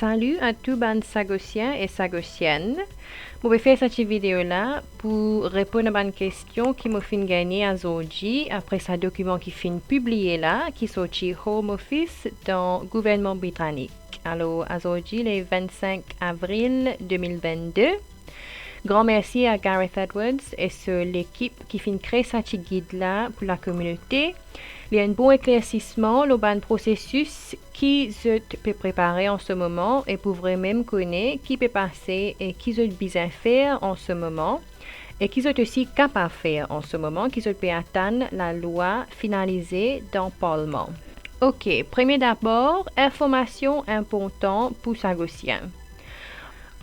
Salut à tous les Sagossiens et Sagossiennes. Je vais faire cette vidéo-là pour répondre à une question qui m'a fait gagner aujourd'hui après ce document qui fin publié là, qui sorti Home Office dans le gouvernement britannique. Alors, aujourd'hui, le 25 avril 2022. Grand merci à Gareth Edwards et sur l'équipe qui fin créer cette guide-là pour la communauté. Il y a un bon éclaircissement, le bon processus qui se peut préparer en ce moment et pour vraiment connaître qui peut passer et qui se besoin faire en ce moment et qui sont aussi capable de faire en ce moment, qui se peut atteindre la loi finalisée dans le Parlement. Ok, premier d'abord, information importante pour Sagossiens.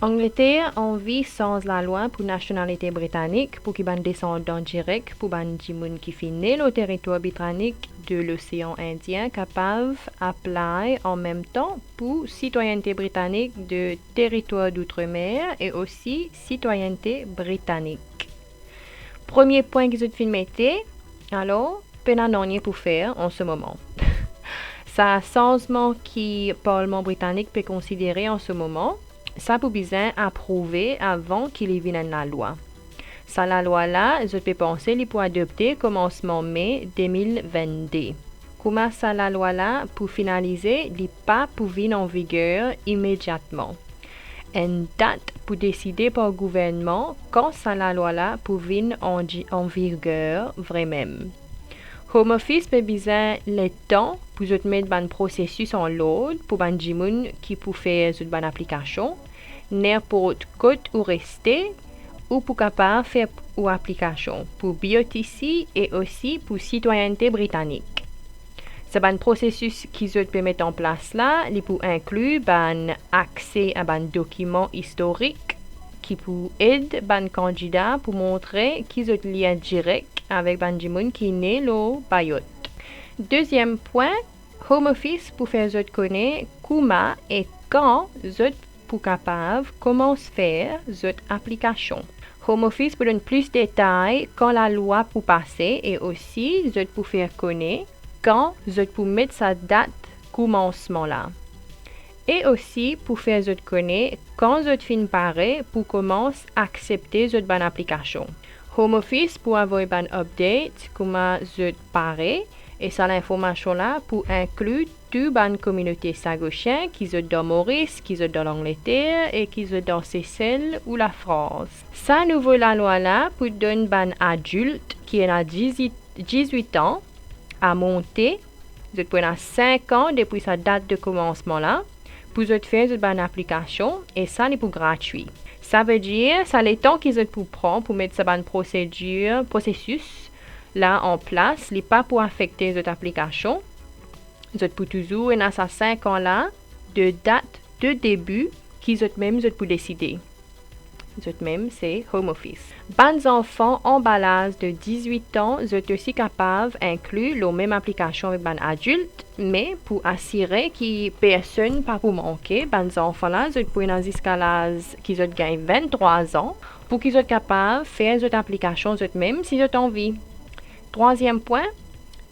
Angleterre en vit sans la loi pour nationalité britannique pour qui ban descendant direct pour ban gens qui finit le territoire britannique de l'océan Indien capable apply en même temps pour citoyenneté britannique de territoire d'outre-mer et aussi citoyenneté britannique. Premier point que je te mettre, alors peine pour faire en ce moment. Ça changement qui le Parlement britannique peut considérer en ce moment. Ça peut bien approuver avant qu'il y vienne la loi. Ça, la loi-là, je peux penser qu'il peut adopter commencement mai 2022. Comment ça, la loi-là, pour finaliser, il pas pour venir en vigueur immédiatement. Une date pour décider par le gouvernement quand ça, la loi-là, pour venir en vigueur vraiment. Home Office peut besoin le temps pour mettre un processus en l'ordre pour les gens qui peuvent faire une bonne application, n'importe côté où rester ou pour capable faire une application pour BOTC et aussi pour citoyenneté britannique. C'est un processus qui peut mettre en place là, il peut inclure un accès à un document historique qui peut aider un candidat pour montrer qu'ils ont lien direct avec un gens qui est né au Bayot. Deuxième point, Home Office pour faire connaître comment et quand pour capable commence faire cette application. Home Office pour donner plus de détails quand la loi pour passer et aussi pour faire connaître quand pour mettre sa date commencement là. Et aussi pour faire connaître quand fin paraît pour commencer à accepter cette bonne application. Home Office pour avoir un update comment paraît et ça l'information là pour inclure toute la communauté sagossienne qui sont dans Maurice, qui sont dans l'Angleterre et qui sont dans Seychelles ou la France. Ça nouveau la loi là pour donner un adulte qui a 18 ans à monter, vous avez 5 ans depuis sa date de commencement là pour faire une bonne application et ça n'est pas gratuit. Ça veut dire ça les temps qu'ils ont pour prendre pour mettre cette processus là en place, n'est pas pour affecter cette application. Vous êtes pour toujours et à ces 5 ans là de date de début qu'ils ont même pour décider. Vous êtes même c'est Home Office. Bans enfants en bas d'âge de 18 ans, vous êtes aussi capable d'inclure la même application avec ban adulte, mais pour assurer que personne pas pour manquer, bans enfants là, vous êtes pour une jusqu'à l'âge qu'ils ont gagné 23 ans pour qu'ils soient capables de faire cette application eux-mêmes si vous avez envie. Troisième point,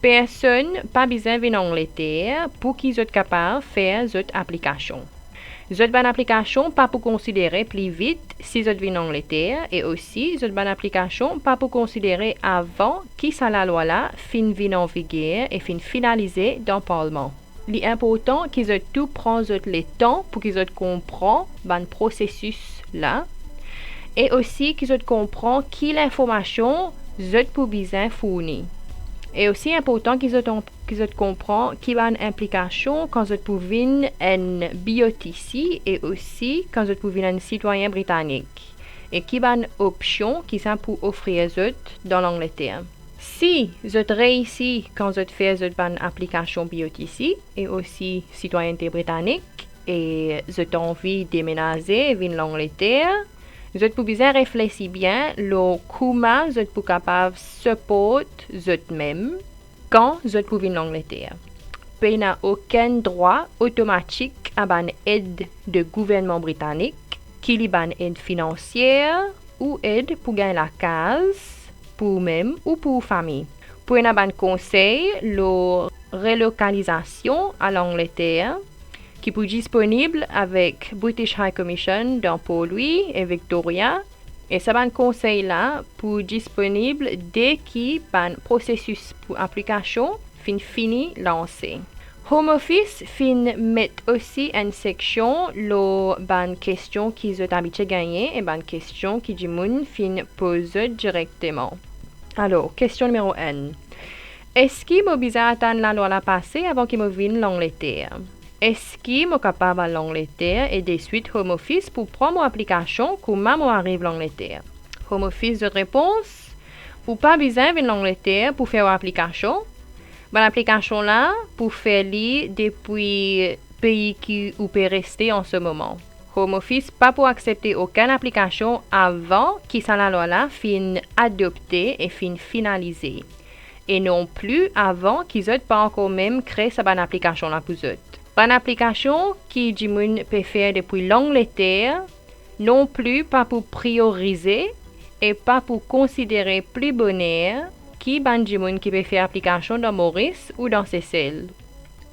personne pas besoin de venir en Angleterre pour qu'ils soient capables de faire cette application. Cette bonne application pas pour considérer plus vite si vous venez en Angleterre et aussi cette bonne application pas pour considérer avant qui ça la loi là fin vient en vigueur et fin finalisée dans le Parlement. L'important qu'ils aient tout prendre le temps pour qu'ils aient comprendre le processus là et aussi qu'ils aient comprendre qui l'information vous pour besoin fournir. Et aussi important qu'ils comprennent qu'il y a une implication quand vous pouvez un BOTC et aussi quand vous pouvez un citoyen britannique. Et qu'il y a une option qui sont pour offrir dans l'Angleterre. Si vous réussi quand vous faites une application BOTC et aussi citoyenneté britannique et vous avez envie de déménager vers l'Angleterre, vous êtes besoin de réfléchir bien comment vous êtes capable de support vous-même quand vous êtes en Angleterre. Vous n'avez aucun droit automatique à une aide de gouvernement britannique, qu'il y ait une aide financière ou aide pour gagner la case, pour vous-même ou pour la famille. Pour un conseil, la relocalisation à l'Angleterre, qui est disponible avec British High Commission dans Port-Louis et Victoria. Et ce conseil-là pour disponible dès qu'il un processus pour application fini lancé. Home Office met aussi une section les questions qu'ils ont habitué gagner et les questions qui du monde posent directement. Alors, question numéro 1. Est-ce qu'il m'a besoin d'attendre la loi la passée avant qu'il me vienne l'Angleterre? Est-ce qu'il m'a capable à l'Angleterre et de suite Home Office pour prendre mon application quand même arrive l'Angleterre? Home Office de réponse, ou pas besoin de l'Angleterre pour faire l'application? L'application là, pour faire l'île depuis pays qui ou peut rester en ce moment. Home Office pas pour accepter aucune application avant que la loi là fin adoptée et fin finalisée. Et non plus avant qu'ils aient pas encore même créé cette application là pour eux. Une application qui du monde peut faire depuis l'Angleterre, non plus pas pour prioriser et pas pour considérer plus bonheur qui du monde qui peut faire application dans Maurice ou dans Seychelles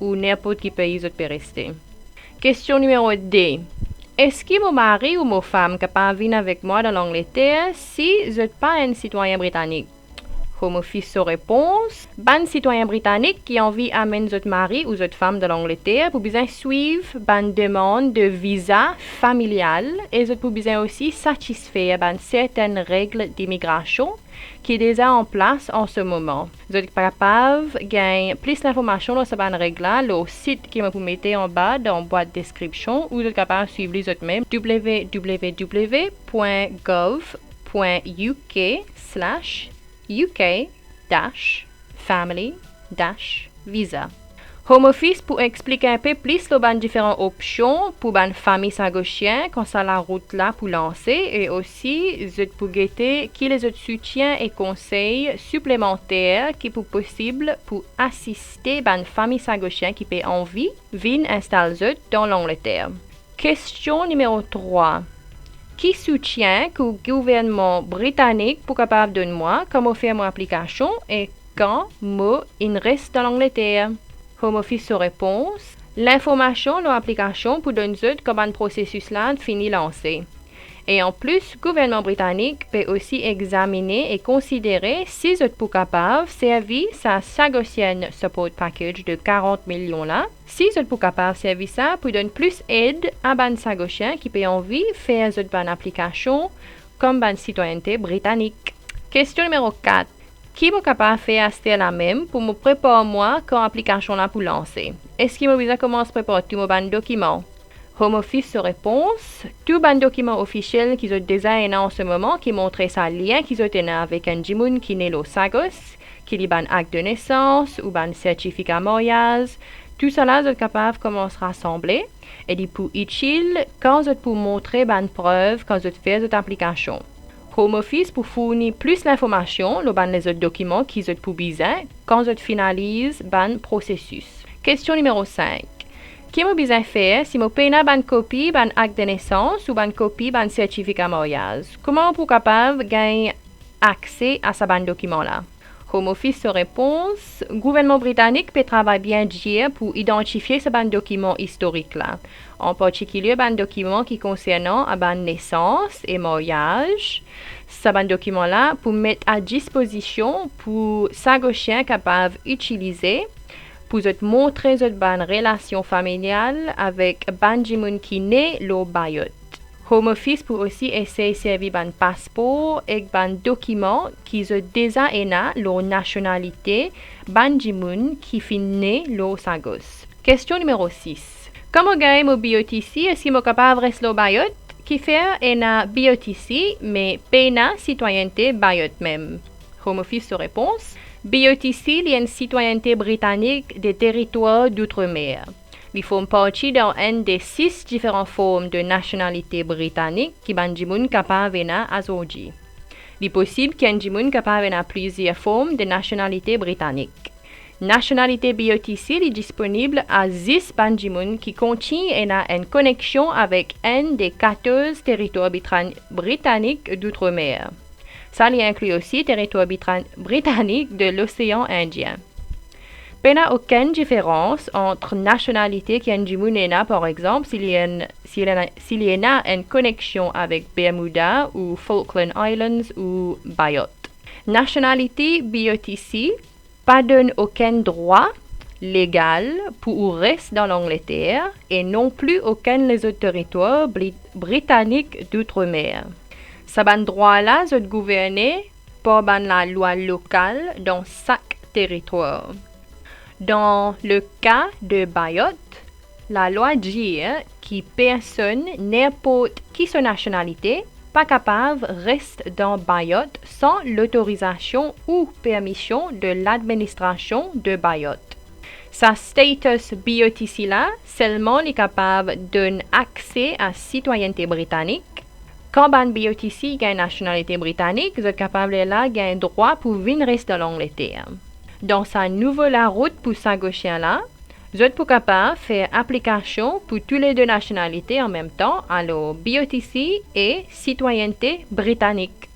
ou n'importe quel pays où peut rester. Question numéro 2. Est-ce que mon mari ou ma femme capable de venir avec moi dans l'Angleterre si je n'êtes pas un citoyen britannique? Home Office sa réponse. Ban citoyen britannique qui a envie d'amener votre mari ou votre femme de l'Angleterre pour bien suivre ban demande de visa familial et vous pour bien aussi satisfaire ban certaines règles d'immigration qui est déjà en place en ce moment. Vous êtes capable de gagner plus d'informations sur ces règles-là, le site qui vous mettez en bas dans la boîte de description ou vous êtes capable de suivre les autres même www.gov.uk/UK-family-visa. Home Office pour expliquer un peu plus les différentes options pour une famille sagochien quand ça la route là pour lancer et aussi pour guetter qui les autres soutiens et conseils supplémentaires qui sont possibles pour assister une famille sagochien qui peut envie venir installer dans l'Angleterre. Question numéro 3. Qui soutient que le gouvernement britannique pour capable de moi comment faire mon application et quand moi il reste dans l'Angleterre? Home Office sa réponse. L'information de l'application pour donner comme un processus là fini lancé. Et en plus, le gouvernement britannique peut aussi examiner et considérer si vous êtes capable de servir sa Sagosian Support Package de 40 millions là. Si vous êtes capable de servir ça pour donner plus d'aide à ban Sagosien qui peut envie de faire cette bonne application comme ban citoyenneté britannique. Question numéro 4. Qui est capable de faire la même pour me préparer moi quand l'application là pour lancer? Est-ce qu'il m'a besoin de commencer à préparer tous mes documents? Home Office sa réponse. Tous les documents officiels qu'ils ont déjà en ce moment qui montrent ça lien qu'ils ont avec un jimoun qui est le Sagos, qui est un acte de naissance ou un certificat mariage. Tout cela, vous êtes capable de commencer à rassembler et de pour utile quand vous êtes pour montrer une preuve quand vous faites cette application. Home Office pour fournir plus d'informations sur les autres documents qu'ils ont pour besoin quand vous finalisez le processus. Question numéro 5. Qui m'a besoin faire si je paye une copie d'un acte de naissance ou une copie d'un certificat mariage? Comment on peut capable de gagner accès à ce document-là? Home Office sa réponse. Le gouvernement britannique peut travailler bien dire pour identifier ce document historique-là. En particulier, un document qui concernant la naissance et mariage. Ce document-là pour mettre à disposition pour Sagochien capable d'utiliser pour montrer cette bonne relation familiale avec Banjimoun qui naît le Bayot. Home Office pour aussi essayer de servir un passeport et un document qui ont déjà la nationalité Banjimoun qui finit né le Sagos. Question numéro 6. Comment gagner mon BOTC? Est-ce qu'il est capable de rester le Bayot? Qui fait un BOTC mais pas une citoyenneté Bayot même? Home Office sa réponse. BOTC est une citoyenneté britannique des territoires d'outre-mer. Ils font partie d'une des 6 différentes formes de nationalité britannique qui sont capables à aujourd'hui. Il est possible qu'un jimoun capable à plusieurs formes de nationalité britannique. Nationalité BOTC est disponible à 10 banjimoun qui contiennent une connexion avec un des 14 territoires britanniques d'outre-mer. Ça inclut aussi le territoire britannique de l'océan Indien. Pas aucune différence entre nationalité qui est par exemple, s'il y a une connexion avec Bermuda ou Falkland Islands ou Mayotte. Nationalité BOTC pas donne aucun droit légal pour rester dans l'Angleterre et non plus aucun les autres territoires britanniques d'outre-mer. Ça ban droit-là est gouverné par la loi locale dans chaque territoire. Dans le cas de Mayotte, la loi dit que personne, n'importe qui son nationalité, pas capable reste dans Mayotte sans l'autorisation ou permission de l'administration de Mayotte. Sa status BOTC là, seulement est capable d'un accès à citoyenneté britannique. Quand ban BOTC a une nationalité britannique, vous êtes capable là un droit pour venir rester dans l'Angleterre. Dans sa nouvelle route pour Sagosien là, vous êtes capable de faire application pour toutes les deux nationalités en même temps, alors BOTC et citoyenneté britannique.